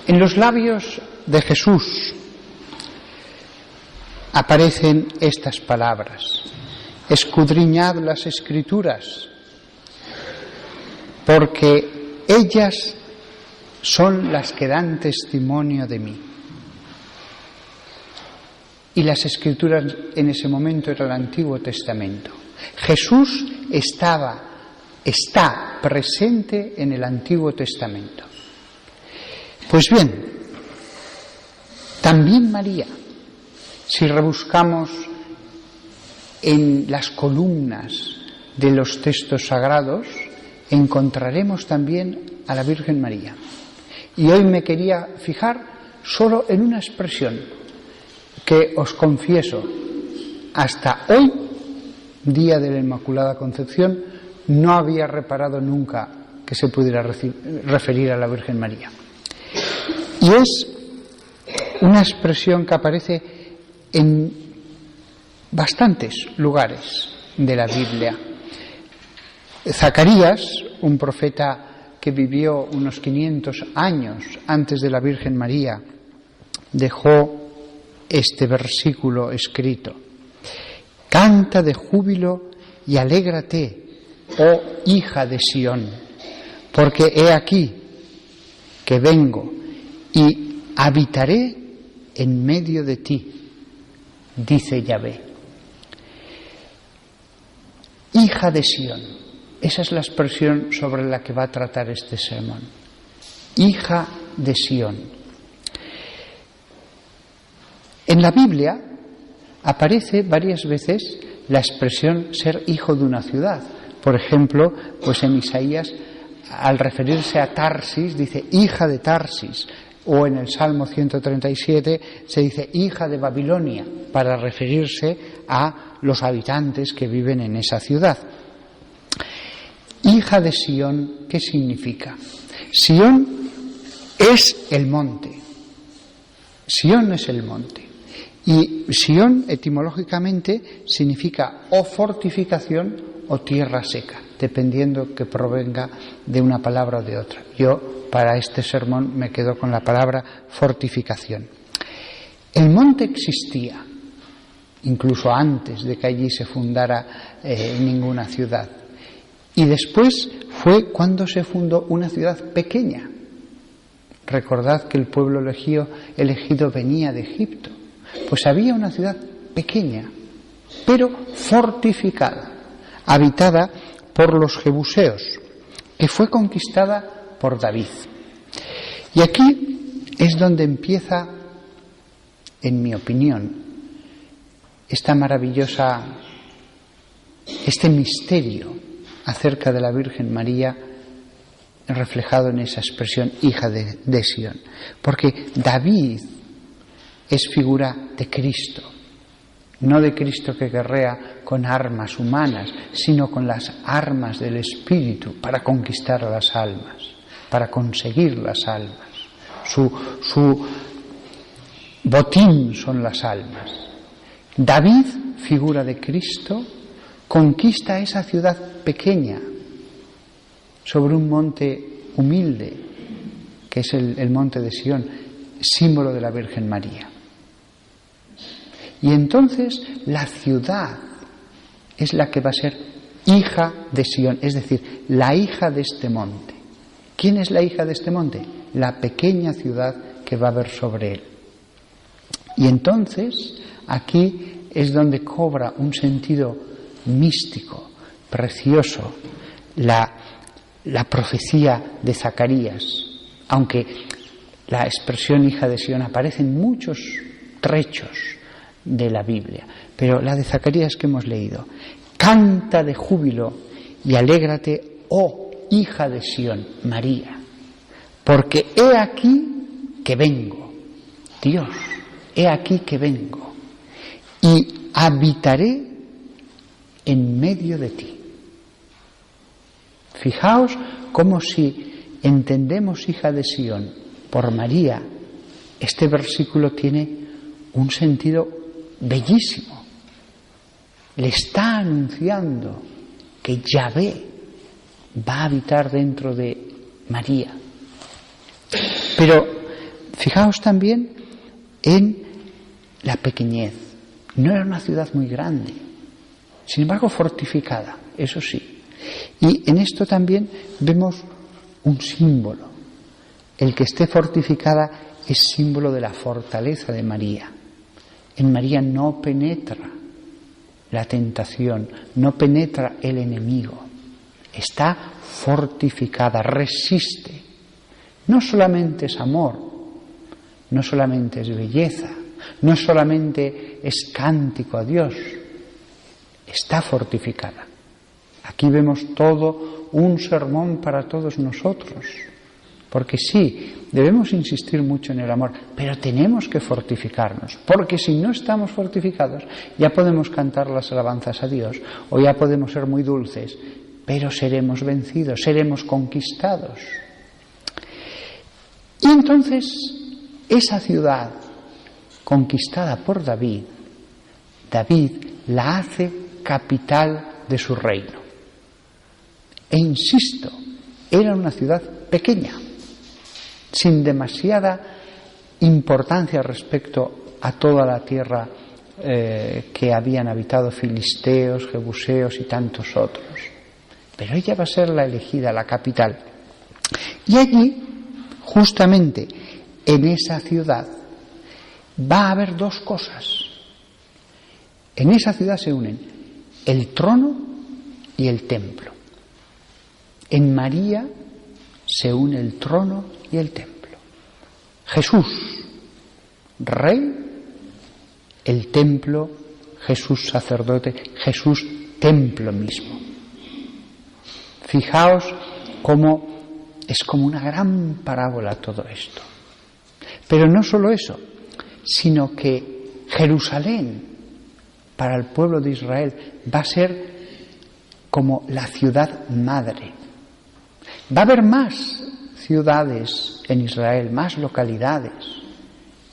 En los labios de Jesús aparecen estas palabras: escudriñad las Escrituras, porque ellas son las que dan testimonio de mí. Y las Escrituras en ese momento era el Antiguo Testamento. Jesús está presente en el Antiguo Testamento. Pues bien, también María, si rebuscamos en las columnas de los textos sagrados, encontraremos también a la Virgen María. Y hoy me quería fijar solo en una expresión que os confieso, hasta hoy, día de la Inmaculada Concepción, no había reparado nunca que se pudiera referir a la Virgen María. Y es una expresión que aparece en bastantes lugares de la Biblia. Zacarías, un profeta que vivió unos 500 años antes de la Virgen María, dejó este versículo escrito: canta de júbilo y alégrate, oh hija de Sión, porque he aquí que vengo y habitaré en medio de ti, dice Yahvé. Hija de Sión, esa es la expresión sobre la que va a tratar este sermón. Hija de Sión. En la Biblia aparece varias veces la expresión ser hijo de una ciudad. Por ejemplo, pues en Isaías, al referirse a Tarsis, dice hija de Tarsis. O en el Salmo 137 se dice hija de Babilonia, para referirse a los habitantes que viven en esa ciudad. Hija de Sión, ¿qué significa? Sión es el monte. Sión es el monte. Y Sión, etimológicamente, significa o fortificación o tierra seca, dependiendo que provenga de una palabra o de otra. Yo, para este sermón, me quedo con la palabra fortificación. El monte existía, incluso antes de que allí se fundara ninguna ciudad. Y después fue cuando se fundó una ciudad pequeña. Recordad que el pueblo elegido venía de Egipto. Pues había una ciudad pequeña, pero fortificada, habitada por los jebuseos, que fue conquistada por David. Y aquí es donde empieza, en mi opinión, este misterio acerca de la Virgen María, reflejado en esa expresión hija de Sión. Porque David es figura de Cristo, no de Cristo que guerrea con armas humanas, sino con las armas del Espíritu para conquistar a las almas, para conseguir las almas. Su botín son las almas. David, figura de Cristo, conquista esa ciudad pequeña sobre un monte humilde, que es el monte de Sión, símbolo de la Virgen María. Y entonces la ciudad es la que va a ser hija de Sión, es decir, la hija de este monte. ¿Quién es la hija de este monte? La pequeña ciudad que va a haber sobre él. Y entonces aquí es donde cobra un sentido místico, precioso, la profecía de Zacarías, aunque la expresión hija de Sión aparece en muchos trechos de la Biblia, pero la de Zacarías que hemos leído: canta de júbilo y alégrate, oh hija de Sión, María, porque he aquí que vengo, Dios, he aquí que vengo, y habitaré en medio de ti. Fijaos cómo, si entendemos hija de Sión por María, este versículo tiene un sentido bellísimo. Le está anunciando que Yahvé va a habitar dentro de María. Pero Fijaos también en la pequeñez. No era una ciudad muy grande, sin embargo fortificada, eso sí. Y en esto también vemos un símbolo. El que esté fortificada es símbolo de la fortaleza de María. En María no penetra la tentación, no penetra el enemigo. Está fortificada, resiste. No solamente es amor, no solamente es belleza, no solamente es cántico a Dios, está fortificada. Aquí vemos todo un sermón para todos nosotros, porque sí, debemos insistir mucho en el amor, pero tenemos que fortificarnos, porque si no estamos fortificados, ya podemos cantar las alabanzas a Dios, o ya podemos ser muy dulces, pero seremos vencidos, seremos conquistados. Y entonces, esa ciudad conquistada por David la hace capital de su reino. E insisto, era una ciudad pequeña, sin demasiada importancia respecto a toda la tierra que habían habitado filisteos, jebuseos y tantos otros. Pero ella va a ser la elegida, la capital. Y allí, justamente en esa ciudad, va a haber dos cosas. En esa ciudad se unen el trono y el templo. En María se une el trono y el templo. Jesús, rey, el templo, Jesús sacerdote, Jesús templo mismo. Fijaos cómo es como una gran parábola todo esto. Pero no solo eso, sino que Jerusalén, para el pueblo de Israel, va a ser como la ciudad madre. Va a haber más ciudades en Israel, más localidades,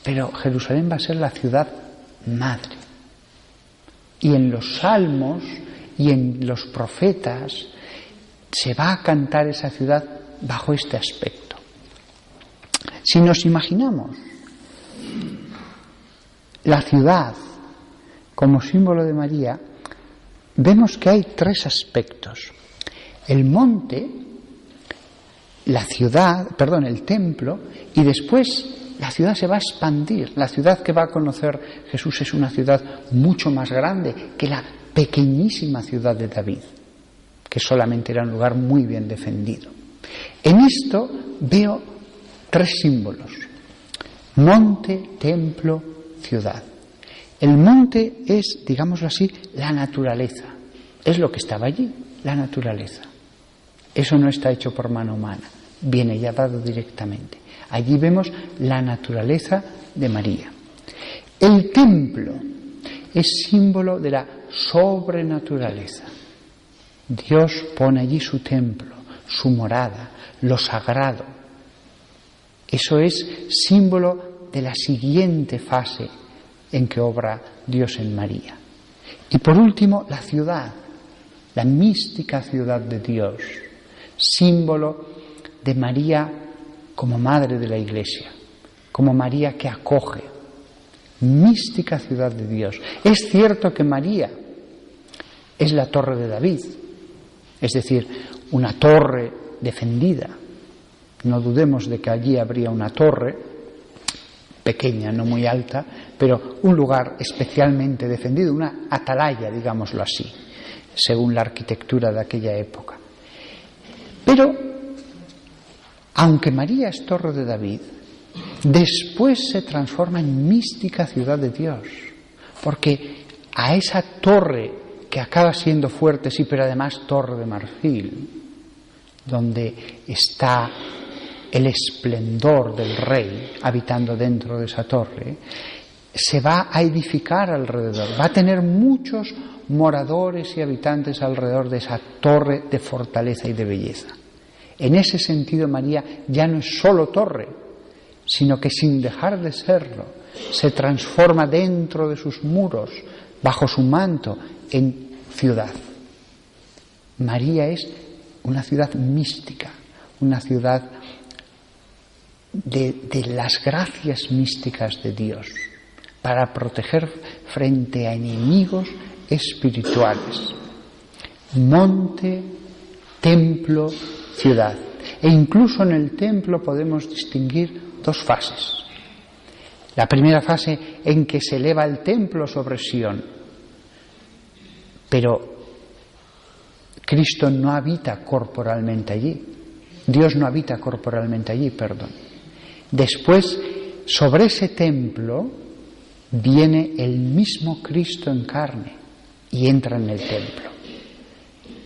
pero Jerusalén va a ser la ciudad madre. Y en los salmos y en los profetas se va a cantar esa ciudad bajo este aspecto. Si nos imaginamos la ciudad como símbolo de María, vemos que hay tres aspectos. El monte, el templo, y después la ciudad se va a expandir. La ciudad que va a conocer Jesús es una ciudad mucho más grande que la pequeñísima ciudad de David, que solamente era un lugar muy bien defendido. En esto veo tres símbolos: monte, templo, ciudad. El monte es, digámoslo así, la naturaleza. Es lo que estaba allí, la naturaleza. Eso no está hecho por mano humana, viene ya dado directamente. Allí vemos la naturaleza de María. El templo es símbolo de la sobrenaturaleza. Dios pone allí su templo, su morada, lo sagrado. Eso es símbolo de la siguiente fase en que obra Dios en María. Y por último, la ciudad, la mística ciudad de Dios, símbolo de María como madre de la Iglesia, como María que acoge, mística ciudad de Dios. Es cierto que María es la torre de David, es decir, una torre defendida. No dudemos de que allí habría una torre, pequeña, no muy alta, pero un lugar especialmente defendido, una atalaya, digámoslo así, según la arquitectura de aquella época. Pero, aunque María es torre de David, después se transforma en mística ciudad de Dios, porque a esa torre que acaba siendo fuerte, sí, pero además torre de marfil, donde está el esplendor del rey habitando dentro de esa torre, se va a edificar alrededor, va a tener muchos moradores y habitantes alrededor de esa torre de fortaleza y de belleza. En ese sentido, María ya no es solo torre, sino que sin dejar de serlo, se transforma dentro de sus muros, bajo su manto, en ciudad. María es una ciudad mística, una ciudad de las gracias místicas de Dios para proteger frente a enemigos espirituales. Monte, templo, ciudad. E incluso en el templo podemos distinguir dos fases. La primera fase en que se eleva el templo sobre Sión, pero Cristo no habita corporalmente allí. Dios no habita corporalmente allí, perdón. Después, sobre ese templo, viene el mismo Cristo en carne y entra en el templo.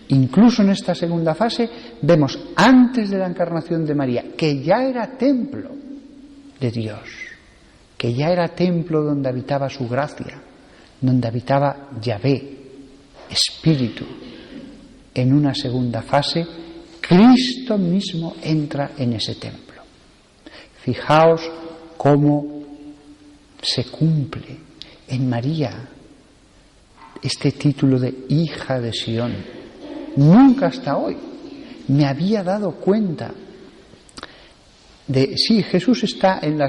Incluso en esta segunda fase vemos antes de la encarnación de María, que ya era templo de Dios, que ya era templo donde habitaba su gracia, donde habitaba Yahvé, Espíritu. En una segunda fase, Cristo mismo entra en ese templo. Fijaos cómo se cumple en María este título de hija de Sión. Nunca hasta hoy me había dado cuenta de, sí, Jesús está en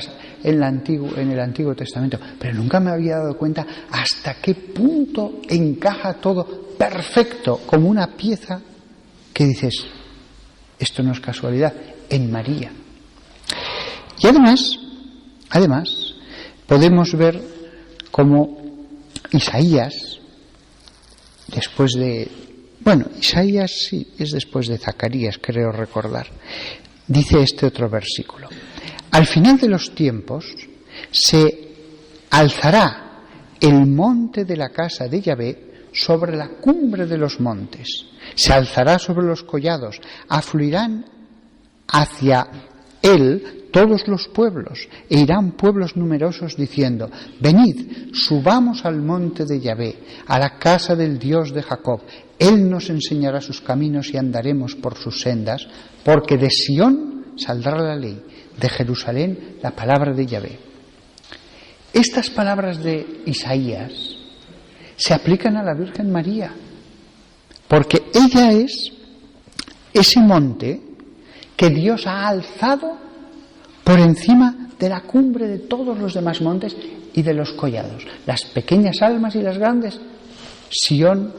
el Antiguo Testamento, pero nunca me había dado cuenta hasta qué punto encaja todo perfecto, como una pieza que dices, esto no es casualidad, en María. Y además, podemos ver cómo Isaías, después de... Bueno, Isaías sí, es después de Zacarías, creo recordar. Dice este otro versículo. Al final de los tiempos se alzará el monte de la casa de Yahvé sobre la cumbre de los montes. Se alzará sobre los collados. Afluirán hacia él todos los pueblos, e irán pueblos numerosos diciendo, venid, subamos al monte de Yahvé, a la casa del Dios de Jacob. Él nos enseñará sus caminos y andaremos por sus sendas, porque de Sión saldrá la ley, de Jerusalén la palabra de Yahvé. Estas palabras de Isaías se aplican a la Virgen María, porque ella es ese monte que Dios ha alzado por encima de la cumbre de todos los demás montes y de los collados. Las pequeñas almas y las grandes, Sión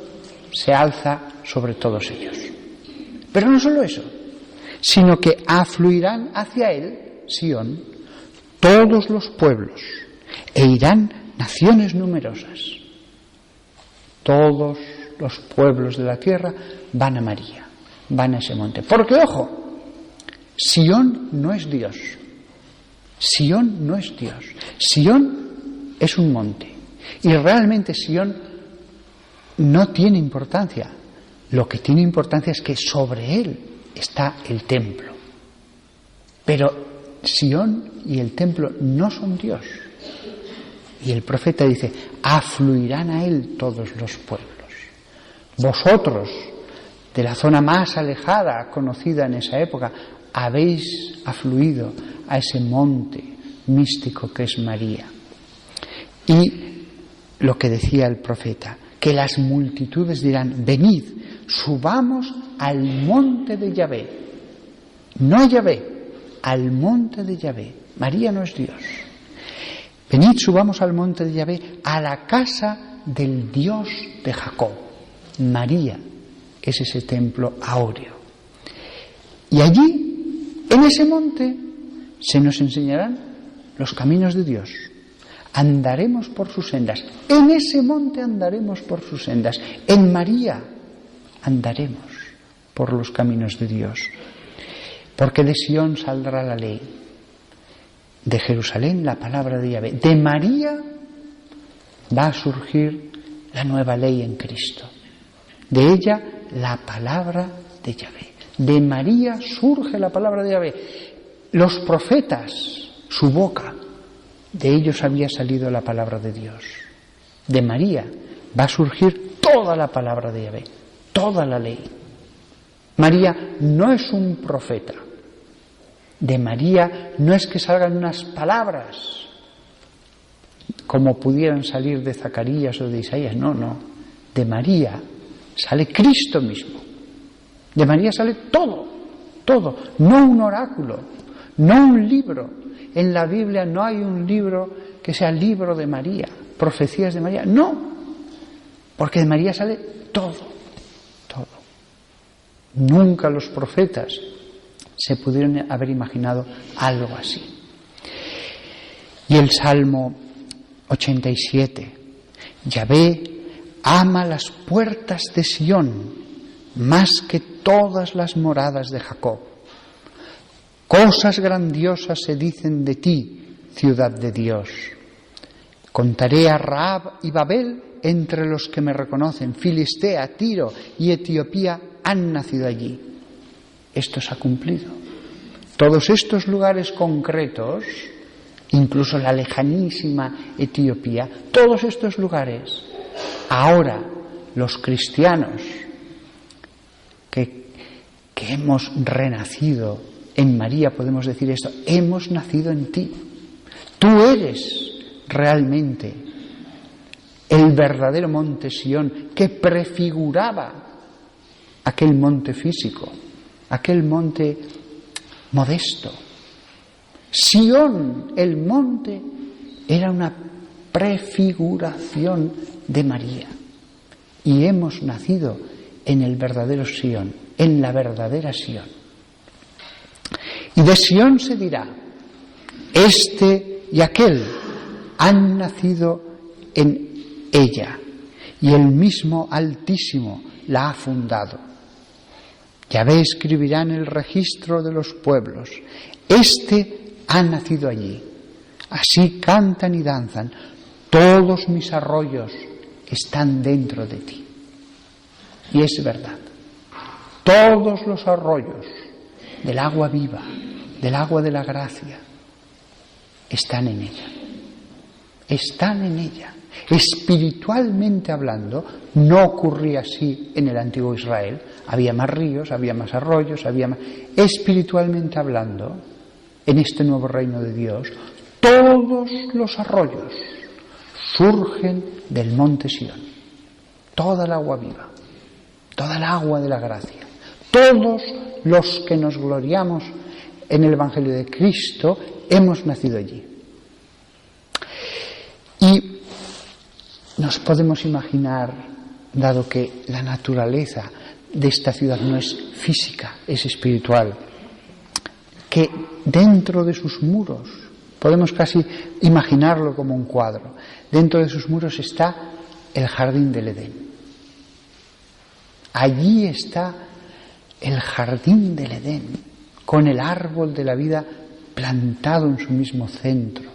se alza sobre todos ellos. Pero no solo eso, sino que afluirán hacia él, Sión, todos los pueblos, e irán naciones numerosas. Todos los pueblos de la tierra van a María, van a ese monte. Porque, ojo, Sión no es Dios. Sión no es Dios. Sión es un monte. Y realmente Sión no tiene importancia. Lo que tiene importancia es que sobre él está el templo. Pero Sión y el templo no son Dios. Y el profeta dice, afluirán a él todos los pueblos. Vosotros, de la zona más alejada, conocida en esa época, habéis afluido a ese monte místico que es María. Y lo que decía el profeta, que las multitudes dirán, venid, subamos al monte de Yahvé. No a Yahvé, al monte de Yahvé. María no es Dios. Venid, subamos al monte de Yahvé, a la casa del Dios de Jacob. María es ese templo áureo. Y allí, en ese monte, se nos enseñarán los caminos de Dios. Andaremos por sus sendas. En ese monte andaremos por sus sendas. En María andaremos por los caminos de Dios. Porque de Sión saldrá la ley. De Jerusalén la palabra de Yahvé. De María va a surgir la nueva ley en Cristo. De ella la palabra de Yahvé. De María surge la palabra de Yahvé. Los profetas, su boca, de ellos había salido la palabra de Dios. De María va a surgir toda la palabra de Yahvé, toda la ley. María no es un profeta. De María no es que salgan unas palabras como pudieran salir de Zacarías o de Isaías. No, no. De María sale Cristo mismo. De María sale todo, todo. No un oráculo, no un libro. En la Biblia no hay un libro que sea libro de María, profecías de María, no, porque de María sale todo, todo. Nunca los profetas se pudieron haber imaginado algo así. Y el Salmo 87, Yahvé ama las puertas de Sión más que todas las moradas de Jacob. Cosas grandiosas se dicen de ti, ciudad de Dios. Contaré a Rahab y Babel entre los que me reconocen. Filistea, Tiro y Etiopía han nacido allí. Esto se ha cumplido. Todos estos lugares concretos, incluso la lejanísima Etiopía, todos estos lugares, ahora los cristianos que hemos renacido en María, podemos decir esto, hemos nacido en ti. Tú eres realmente el verdadero monte Sión que prefiguraba aquel monte físico, aquel monte modesto. Sión, el monte, era una prefiguración de María. Y hemos nacido en el verdadero Sión, en la verdadera Sión. Y de Sión se dirá, este y aquel han nacido en ella, y el mismo Altísimo la ha fundado. Yahvé escribirá en el registro de los pueblos, este ha nacido allí. Así cantan y danzan, todos mis arroyos están dentro de ti. Y es verdad, todos los arroyos del agua viva, del agua de la gracia, están en ella. Están en ella. Espiritualmente hablando, no ocurría así en el antiguo Israel. Había más ríos, había más arroyos, había más... Espiritualmente hablando, en este nuevo reino de Dios, todos los arroyos surgen del monte Sión. Toda el agua viva, toda el agua de la gracia. Todos los que nos gloriamos en el Evangelio de Cristo hemos nacido allí. Y nos podemos imaginar, dado que la naturaleza de esta ciudad no es física, es espiritual, que dentro de sus muros, podemos casi imaginarlo como un cuadro, dentro de sus muros está el jardín del Edén. Allí está el jardín del Edén, con el árbol de la vida plantado en su mismo centro.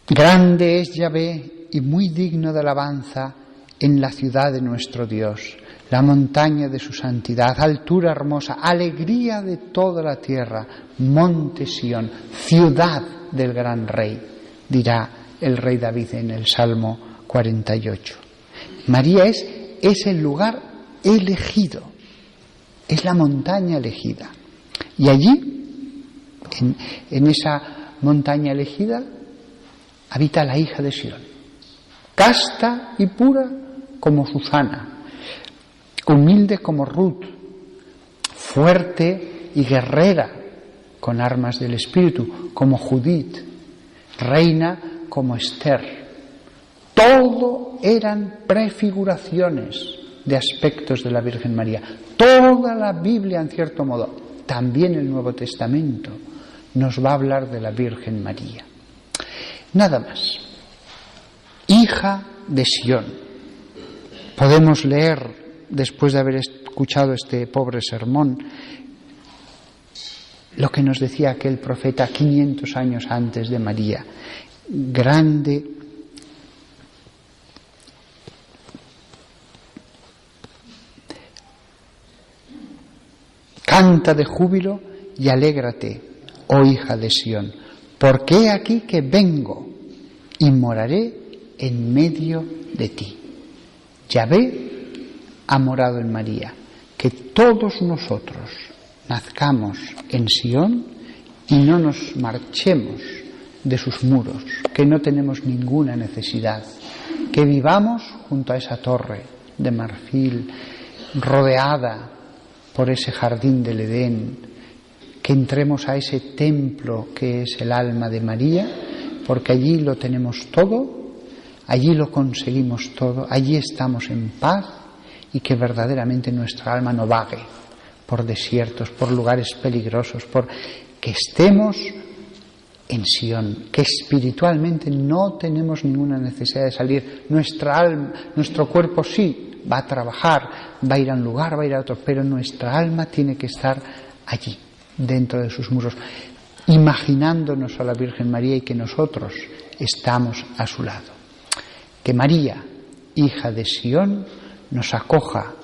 Grande es Yahvé y muy digno de alabanza en la ciudad de nuestro Dios, la montaña de su santidad, altura hermosa, alegría de toda la tierra, monte Sión, ciudad del gran rey, dirá el rey David en el Salmo 48. María es el lugar elegido, es la montaña elegida. Y allí, en esa montaña elegida, habita la hija de Sión, casta y pura como Susana, humilde como Ruth, fuerte y guerrera con armas del espíritu como Judith, reina como Esther. Todo eran prefiguraciones de aspectos de la Virgen María. Toda la Biblia, en cierto modo, también el Nuevo Testamento, nos va a hablar de la Virgen María. Nada más. Hija de Sión. Podemos leer, después de haber escuchado este pobre sermón, lo que nos decía aquel profeta 500 años antes de María. Grande canta de júbilo y alégrate, oh hija de Sión, porque he aquí que vengo y moraré en medio de ti. Yahvé ha morado en María. Que todos nosotros nazcamos en Sión y no nos marchemos de sus muros, que no tenemos ninguna necesidad, que vivamos junto a esa torre de marfil, rodeada por ese jardín del Edén, que entremos a ese templo que es el alma de María, porque allí lo tenemos todo, allí lo conseguimos todo, allí estamos en paz, y que verdaderamente nuestra alma no vague por desiertos, por lugares peligrosos, por que estemos en Sion, que espiritualmente no tenemos ninguna necesidad de salir. Nuestra alma, nuestro cuerpo sí va a trabajar, va a ir a un lugar, va a ir a otro, pero nuestra alma tiene que estar allí, dentro de sus muros, imaginándonos a la Virgen María y que nosotros estamos a su lado. Que María, hija de Sion, nos acoja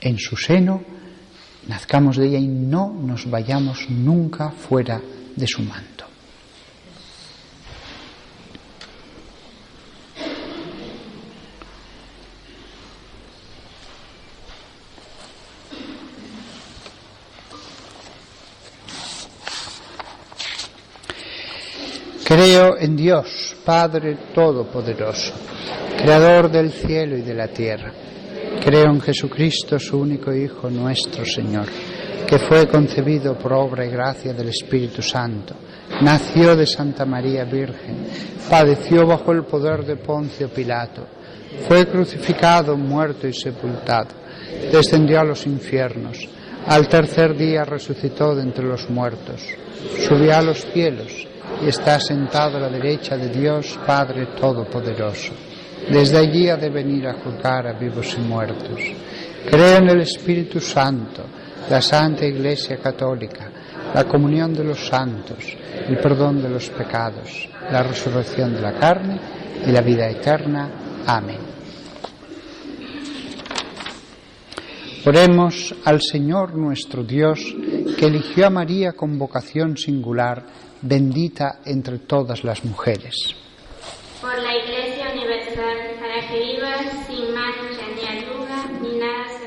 en su seno, nazcamos de ella y no nos vayamos nunca fuera de su manto. Creo en Dios, Padre Todopoderoso, Creador del cielo y de la tierra. Creo en Jesucristo, su único Hijo, nuestro Señor, que fue concebido por obra y gracia del Espíritu Santo, nació de Santa María Virgen, padeció bajo el poder de Poncio Pilato, fue crucificado, muerto y sepultado, descendió a los infiernos, al tercer día resucitó de entre los muertos, subió a los cielos y está sentado a la derecha de Dios Padre Todopoderoso. Desde allí ha de venir a juzgar a vivos y muertos. Creo en el Espíritu Santo, la Santa Iglesia Católica, la comunión de los santos, el perdón de los pecados, la resurrección de la carne y la vida eterna. Amén. Oremos al Señor nuestro Dios, que eligió a María con vocación singular, bendita entre todas las mujeres. Por la Iglesia universal, para que viva sin mancha ni arruga ni nada